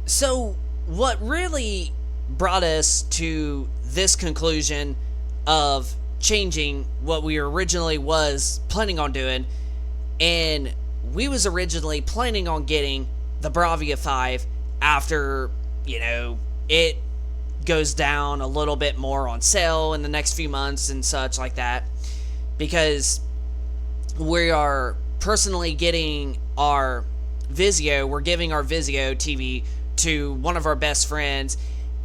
So, what really brought us to this conclusion of changing what we originally was planning on doing, and we was originally planning on getting the Bravia 5 after, it goes down a little bit more on sale in the next few months and such like that, because we are personally getting our we're giving our Vizio TV to one of our best friends,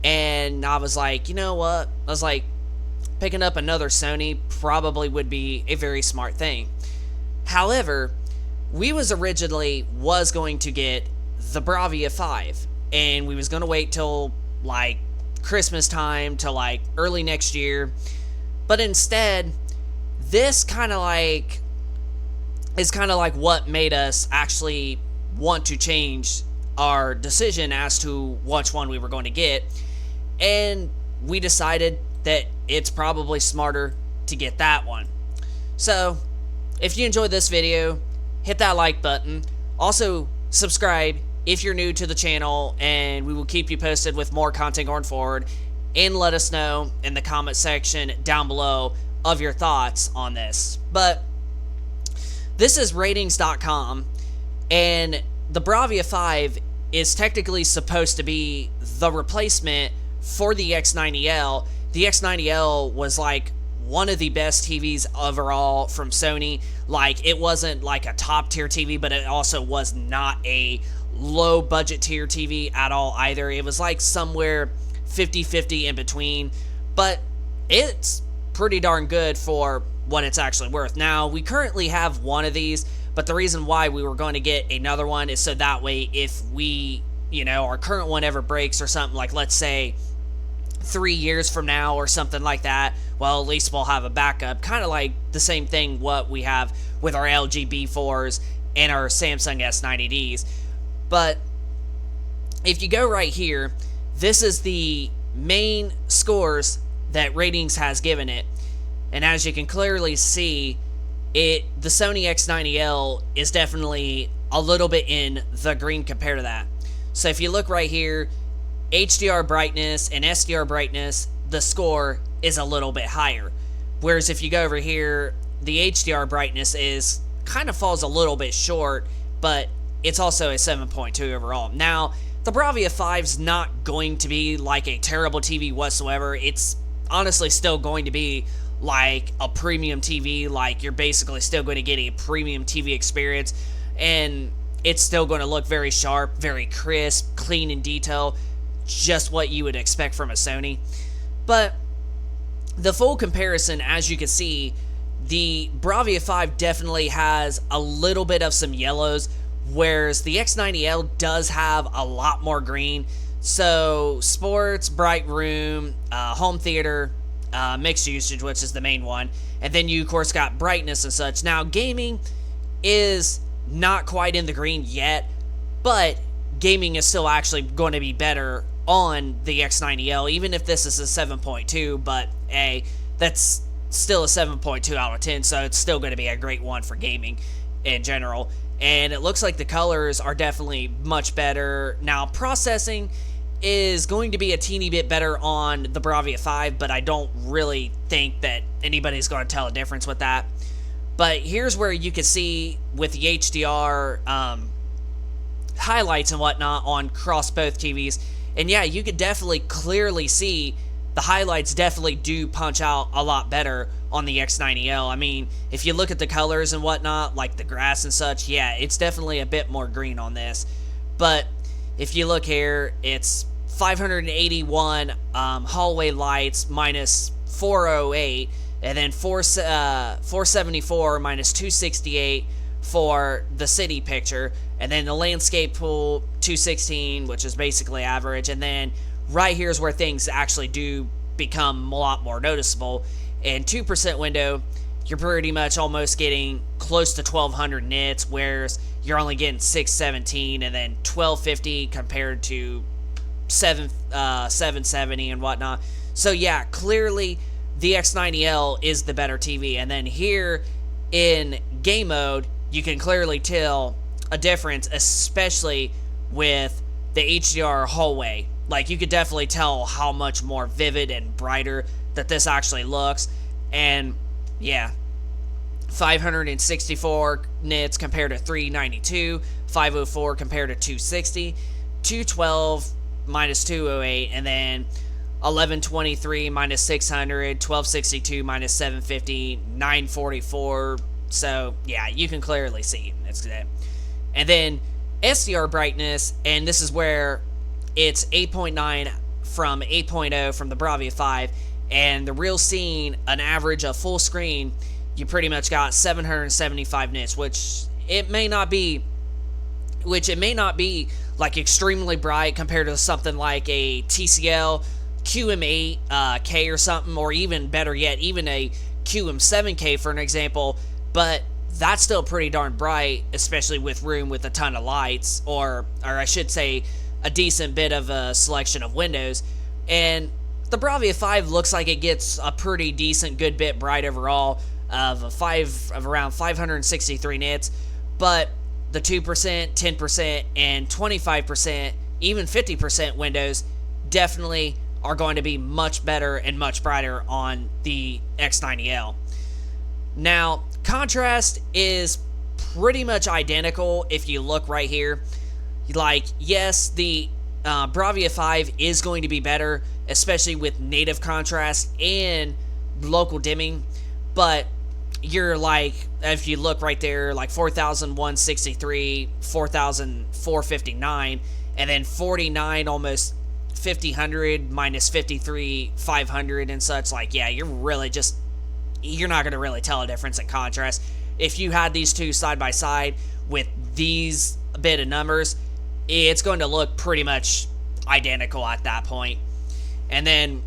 and I was like, you know what? I was like, picking up another Sony probably would be a very smart thing. However, we was going to get the Bravia 5, and we was going to wait till like Christmas time to like early next year. But instead, this is kind of like what made us actually want to change our decision as to which one we were going to get. And we decided that it's probably smarter to get that one. So, if you enjoyed this video, hit that like button. Also, subscribe if you're new to the channel, and we will keep you posted with more content going forward. And let us know in the comment section down below of your thoughts on this. But this is ratings.com, and the Bravia 5 is technically supposed to be the replacement for the X90L. The X90L was like one of the best TVs overall from Sony. Like, it wasn't like a top tier TV, but it also was not a low budget tier TV at all either. It was like somewhere 50-50 in between, but it's pretty darn good for what it's actually worth. Now, we currently have one of these, but the reason why we were going to get another one is so that way if we, our current one ever breaks or something, like let's say 3 years from now or something like that, well, at least we'll have a backup. Kind of like the same thing what we have with our LG B4s and our Samsung S90Ds. But if you go right here, this is the main scores that Ratings has given it. And as you can clearly see, the Sony X90L is definitely a little bit in the green compared to that. So if you look right here, HDR brightness and SDR brightness, the score is a little bit higher. Whereas if you go over here, the HDR brightness kind of falls a little bit short, but it's also a 7.2 overall. Now, the Bravia 5's not going to be like a terrible TV whatsoever. It's honestly still going to be like a premium TV. Like, you're basically still going to get a premium TV experience, and it's still going to look very sharp, very crisp, clean in detail, just what you would expect from a Sony. But the full comparison, as you can see, the Bravia 5 definitely has a little bit of some yellows, whereas the X90L does have a lot more green. So sports, bright room, home theater, mixed usage, which is the main one, and then you of course got brightness and such. Now, gaming is not quite in the green yet, but gaming is still actually going to be better on the X90L, even if this is a 7.2, but that's still a 7.2 out of 10, so it's still going to be a great one for gaming in general. And it looks like the colors are definitely much better. Now, processing is going to be a teeny bit better on the Bravia 5, but I don't really think that anybody's going to tell a difference with that. But here's where you can see with the HDR highlights and whatnot on across both TVs. And yeah, you could definitely clearly see the highlights definitely do punch out a lot better on the X90L. I mean, if you look at the colors and whatnot, like the grass and such, yeah, it's definitely a bit more green on this. But if you look here, it's 581 hallway lights minus 408, and then 474 minus 268 for the city picture, and then the landscape pool 216, which is basically average. And then right here is where things actually do become a lot more noticeable. And 2% window, you're pretty much almost getting close to 1200 nits, whereas you're only getting 617, and then 1250 compared to 770 and whatnot. So yeah, clearly the X90L is the better TV. And then here in game mode, you can clearly tell a difference, especially with the HDR hallway. Like, you could definitely tell how much more vivid and brighter that this actually looks. And yeah, 564 nits compared to 392, 504 compared to 260, 212 minus 208, and then 1123 minus 600, 1262 minus 750, 944. So yeah, you can clearly see it's that. And then SDR brightness, and this is where it's 8.9 from 8.0 from the Bravia 5, and the real scene, an average of full screen, you pretty much got 775 nits, which it may not be like extremely bright compared to something like a TCL QM8K or something, or even better yet, even a QM7K for an example, but that's still pretty darn bright, especially with room with a ton of lights, or I should say a decent bit of a selection of windows. And the Bravia 5 looks like it gets a pretty decent good bit bright overall of around 563 nits, but the 2%, 10%, and 25%, even 50% windows definitely are going to be much better and much brighter on the X90L. Now, contrast is pretty much identical if you look right here. Like, yes, the Bravia 5 is going to be better, especially with native contrast and local dimming, but you're like, if you look right there, like 4,163, 4,459, and then 49, almost 5,000 minus 53, 500 and such. Like, yeah, you're not going to really tell a difference in contrast. If you had these two side by side with these bit of numbers, it's going to look pretty much identical at that point. And then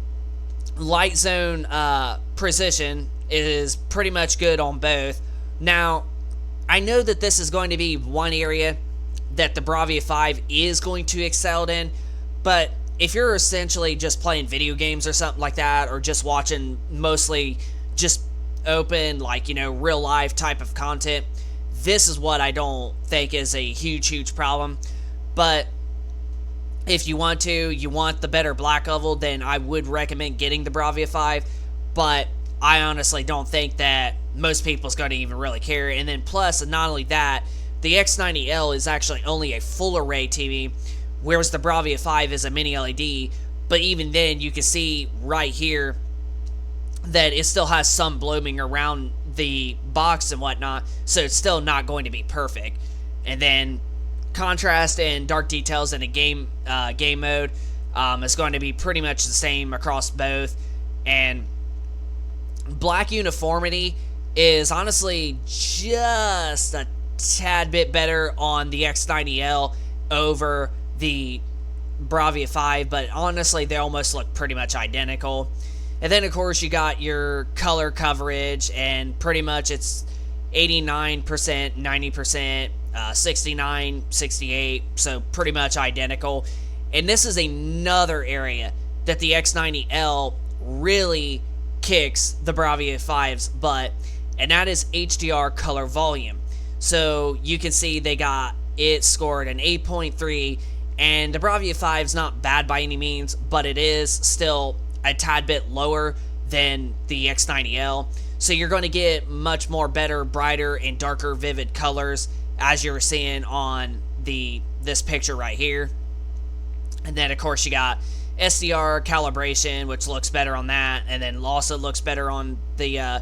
light zone precision is pretty much good on both. Now, I know that this is going to be one area that the Bravia 5 is going to excel in, but if you're essentially just playing video games or something like that, or just watching mostly just open, like, real life type of content, this is what I don't think is a huge problem. But if you want the better black level, then I would recommend getting the Bravia 5, but I honestly don't think that most people's going to even really care. And then plus, not only that, the X90L is actually only a full array TV, whereas the Bravia 5 is a mini LED. But even then, you can see right here that it still has some blooming around the box and whatnot, so it's still not going to be perfect. And then contrast and dark details in a game mode is going to be pretty much the same across both. And black uniformity is honestly just a tad bit better on the X90L over the Bravia 5, but honestly they almost look pretty much identical. And then of course you got your color coverage, and pretty much it's 89%, 90%, 69, 68, so pretty much identical. And this is another area that the X90L really kicks the Bravia 5's butt, and that is HDR color volume. So you can see they got it scored an 8.3, and the Bravia 5's not bad by any means, but it is still a tad bit lower than the X90L. So you're going to get much more better, brighter, and darker vivid colors, as you're seeing on this picture right here. And then of course you got SDR calibration, which looks better on that, and then also looks better on the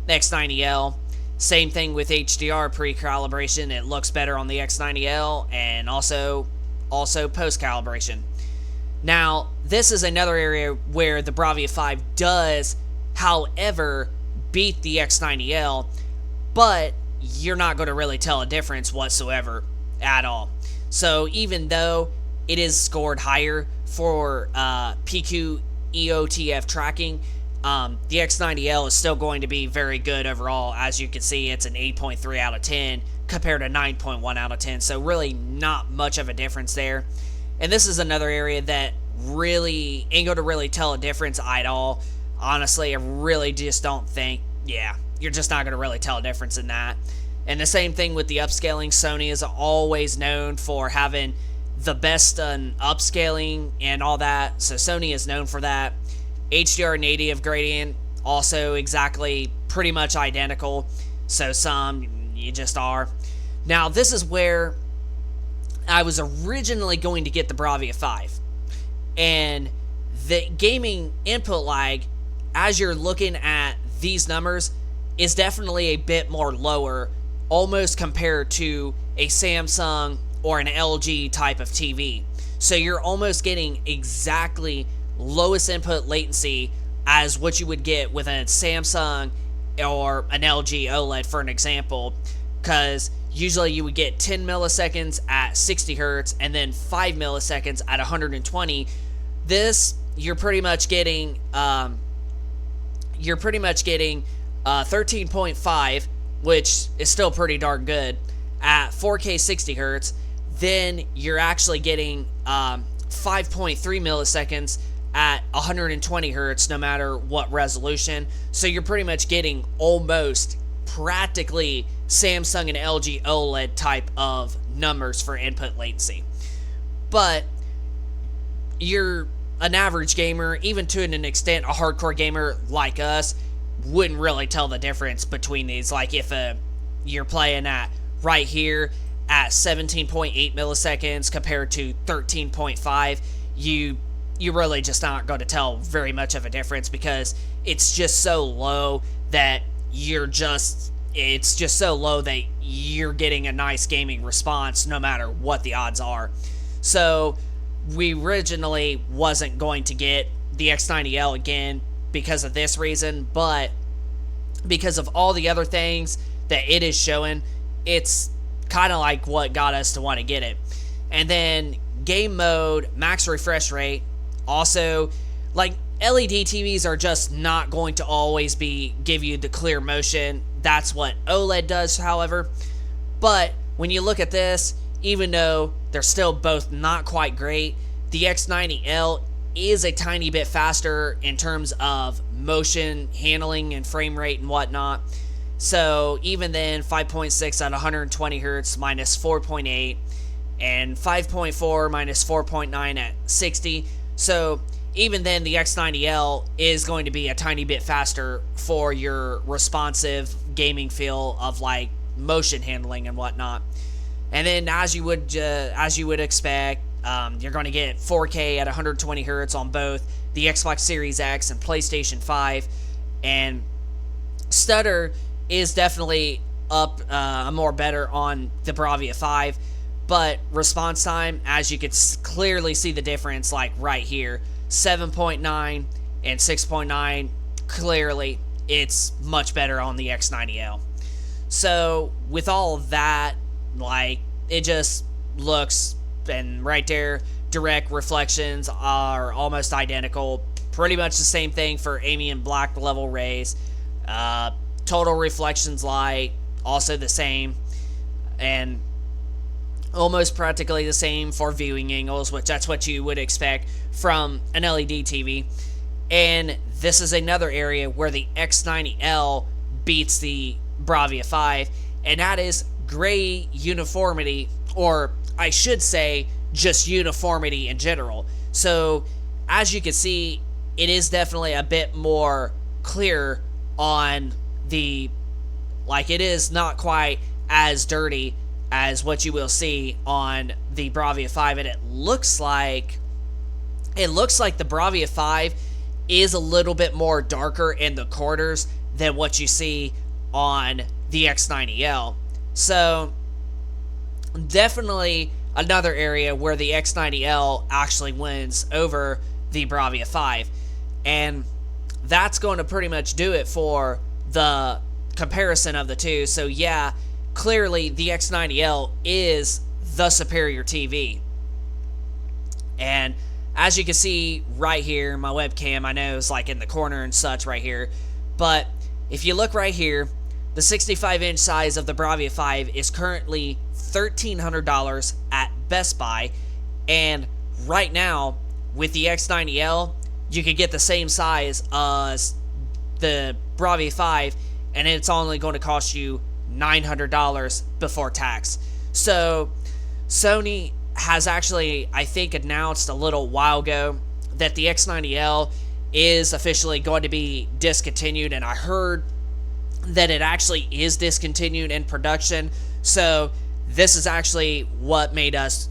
X90L. Same thing with HDR pre-calibration, it looks better on the X90L, and also post-calibration. Now, this is another area where the Bravia 5 does, however, beat the X90L, but you're not going to really tell a difference whatsoever at all. So even though it is scored higher for PQ EOTF tracking, the X90L is still going to be very good overall. As you can see, it's an 8.3 out of 10 compared to 9.1 out of 10, so really not much of a difference there. And this is another area that really ain't going to really tell a difference at all. Honestly, I really just don't think, you're just not going to really tell a difference in that. And the same thing with the upscaling. Sony is always known for having the best on upscaling and all that. So Sony is known for that. HDR native gradient, also exactly pretty much identical. So some you just are. Now this is where I was originally going to get the Bravia 5. And the gaming input lag, as you're looking at these numbers, is definitely a bit more lower, almost compared to a Samsung or an LG type of TV. So you're almost getting exactly lowest input latency as what you would get with a Samsung or an LG OLED, for an example, because usually you would get 10 milliseconds at 60 hertz and then 5 milliseconds at 120. This, you're pretty much getting 13.5, which is still pretty darn good, at 4K 60 hertz. Then you're actually getting 5.3 milliseconds at 120 hertz, no matter what resolution. So you're pretty much getting almost practically Samsung and LG OLED type of numbers for input latency. But you're an average gamer, even to an extent a hardcore gamer like us, wouldn't really tell the difference between these. Like if you're playing at right here at 17.8 milliseconds compared to 13.5, you really just not going to tell very much of a difference, because it's just so low that it's just so low that you're getting a nice gaming response no matter what the odds are. So we originally wasn't going to get the X90L again because of this reason, but because of all the other things that it is showing, it's kind of like what got us to want to get it. And then game mode, max refresh rate, also, like, LED TVs are just not going to always give you the clear motion. That's what OLED does, however. But when you look at this, even though they're still both not quite great, the X90L is a tiny bit faster in terms of motion handling and frame rate and whatnot. So even then, 5.6 at 120 hertz minus 4.8, and 5.4 minus 4.9 at 60. So even then, the X90L is going to be a tiny bit faster for your responsive gaming feel of like motion handling and whatnot. And then, as you would expect, you're going to get 4K at 120 hertz on both the Xbox Series X and PlayStation 5. And stutter is definitely up more better on the Bravia 5. But response time, as you could clearly see the difference, like right here, 7.9 and 6.9, clearly it's much better on the X90L. So with all of that, like, it just looks, and right there, direct reflections are almost identical. Pretty much the same thing for ambient black level rays. Total reflections light, also the same. And almost practically the same for viewing angles, which that's what you would expect from an LED TV. And this is another area where the X90L beats the Bravia 5, and that is gray uniformity, or I should say just uniformity in general. So as you can see, it is definitely a bit more clear on the, like, it is not quite as dirty as what you will see on the Bravia 5, and it looks like the Bravia 5 is a little bit more darker in the corners than what you see on the X90L. So definitely another area where the X90L actually wins over the Bravia 5. And that's going to pretty much do it for the comparison of the two. So yeah, clearly the X90L is the superior TV. And as you can see right here, my webcam, I know, is like in the corner and such right here, but if you look right here, the 65-inch size of the Bravia 5 is currently $1,300 at Best Buy, and right now, with the X90L, you could get the same size as the Bravia 5, and it's only going to cost you $900 before tax. So Sony has actually, I think, announced a little while ago that the X90L is officially going to be discontinued, and I heard that it actually is discontinued in production. So this is actually what made us,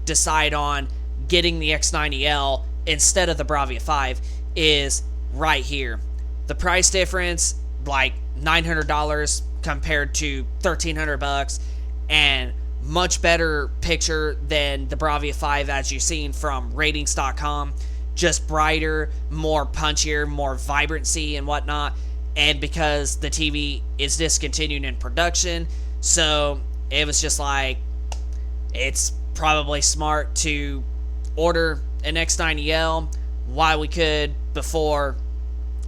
decide on getting the X90L instead of the Bravia 5 is right here. The price difference, like $900 compared to $1,300, and much better picture than the Bravia 5 as you've seen from ratings.com. Just brighter, more punchier, more vibrancy and whatnot. And because the TV is discontinued in production, so it was just like, it's probably smart to order an X90L while we could before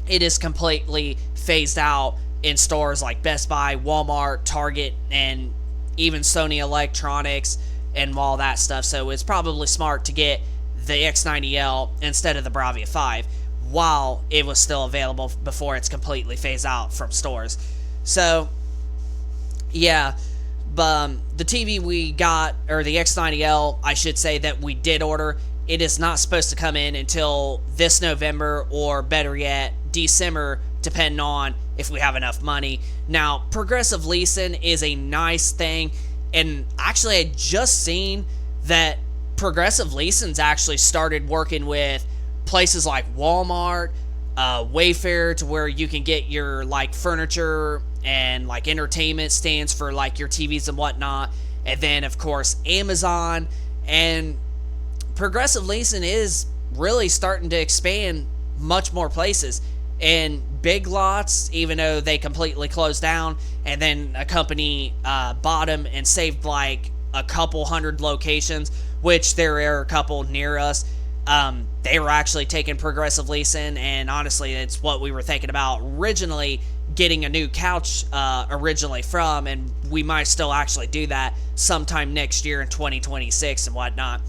it is completely phased out in stores like Best Buy, Walmart, Target, and even Sony Electronics and all that stuff. So it's probably smart to get the X90L instead of the Bravia 5 while it was still available before it's completely phased out from stores. So yeah, but the TV we got, or the X90L, I should say, that we did order, it is not supposed to come in until this November, or better yet, December, depending on if we have enough money. Now, progressive leasing is a nice thing, and actually I just seen that progressive leasing's actually started working with places like Walmart, Wayfair, to where you can get your like furniture and like entertainment stands for like your TVs and whatnot. And then of course Amazon, and progressive leasing is really starting to expand much more places. And Big Lots, even though they completely closed down, and then a company bought them and saved like a couple hundred locations, which there are a couple near us. They were actually taking progressive leasing, and honestly, it's what we were thinking about originally getting a new couch originally from, and we might still actually do that sometime next year in 2026 and whatnot.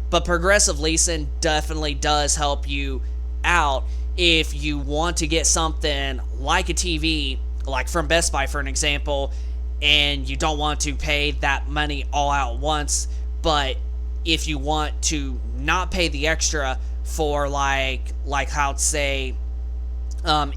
But progressive leasing definitely does help you out if you want to get something like a TV, like from Best Buy for an example, and you don't want to pay that money all out once. But if you want to not pay the extra for like how to say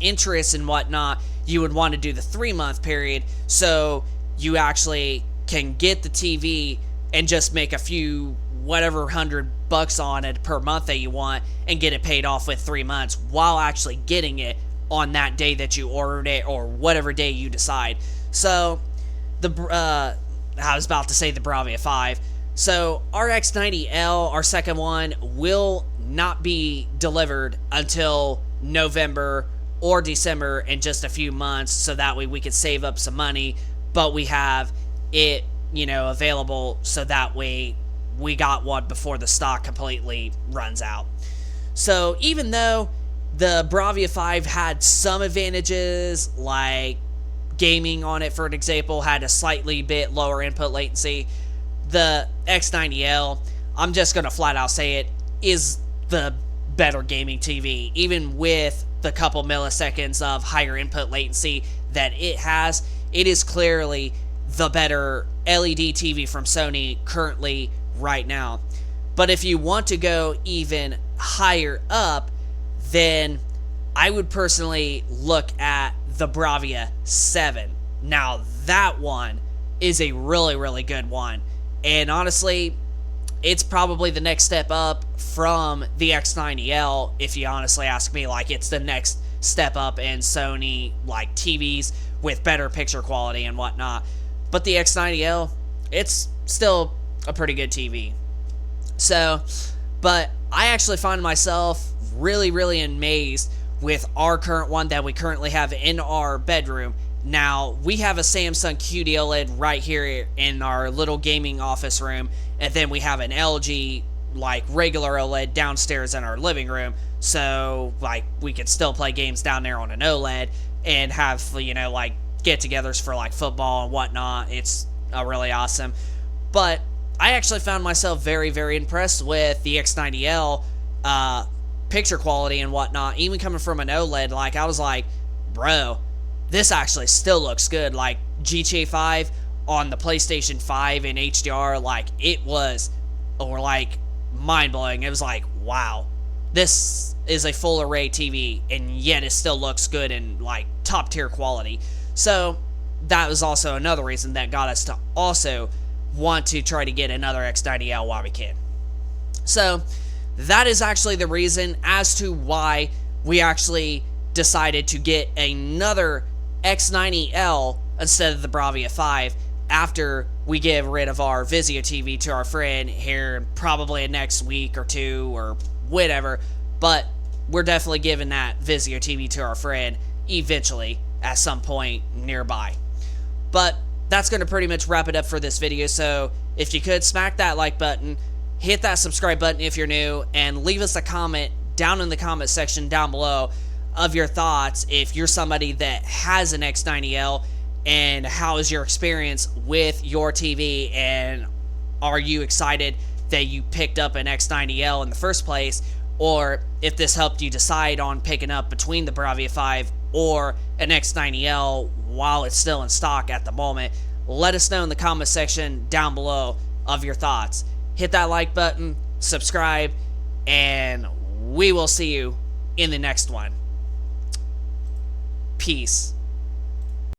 interest and whatnot, you would want to do the 3-month period, so you actually can get the TV and just make a few whatever $100 on it per month that you want, and get it paid off with 3 months while actually getting it on that day that you ordered it, or whatever day you decide. So I was about to say the Bravia 5. So our X90L, our second one, will not be delivered until November or December, in just a few months, so that way we could save up some money, but we have it, available, so that way we got one before the stock completely runs out. So even though the Bravia 5 had some advantages, like gaming on it, for an example, had a slightly bit lower input latency, the X90L, I'm just going to flat out say it, is the better gaming TV, even with the couple milliseconds of higher input latency that it has. It is clearly the better LED TV from Sony currently right now. But if you want to go even higher up, then I would personally look at the Bravia 7. Now that one is a really, really good one, and honestly, it's probably the next step up from the X90L, if you honestly ask me. Like, it's the next step up in Sony, like, TVs with better picture quality and whatnot. But the X90L, it's still a pretty good TV. So, but I actually find myself really, really amazed with our current one that we currently have in our bedroom. Now, we have a Samsung QD-OLED right here in our little gaming office room, and then we have an LG, like, regular OLED downstairs in our living room, so, like, we could still play games down there on an OLED and have, like, get-togethers for, like, football and whatnot. It's really awesome. But I actually found myself very, very impressed with the X90L picture quality and whatnot, even coming from an OLED. Like, I was like, bro, this actually still looks good. Like, GTA 5 on the PlayStation 5 in HDR, like, it was, or like, mind-blowing. It was like, wow, this is a full array TV, and yet it still looks good and like top tier quality. So that was also another reason that got us to also want to try to get another X90L while we can. So that is actually the reason as to why we actually decided to get another X90L instead of the Bravia 5 after we give rid of our Vizio TV to our friend here probably next week or two or whatever. But we're definitely giving that Vizio TV to our friend eventually at some point nearby. But that's going to pretty much wrap it up for this video. So if you could smack that like button, hit that subscribe button if you're new, and leave us a comment down in the comment section down below of your thoughts if you're somebody that has an X90L, and how is your experience with your TV, and are you excited that you picked up an X90L in the first place, or if this helped you decide on picking up between the Bravia 5 or an X90L while it's still in stock at the moment. Let us know in the comment section down below of your thoughts. Hit that like button, subscribe, and we will see you in the next one. Peace.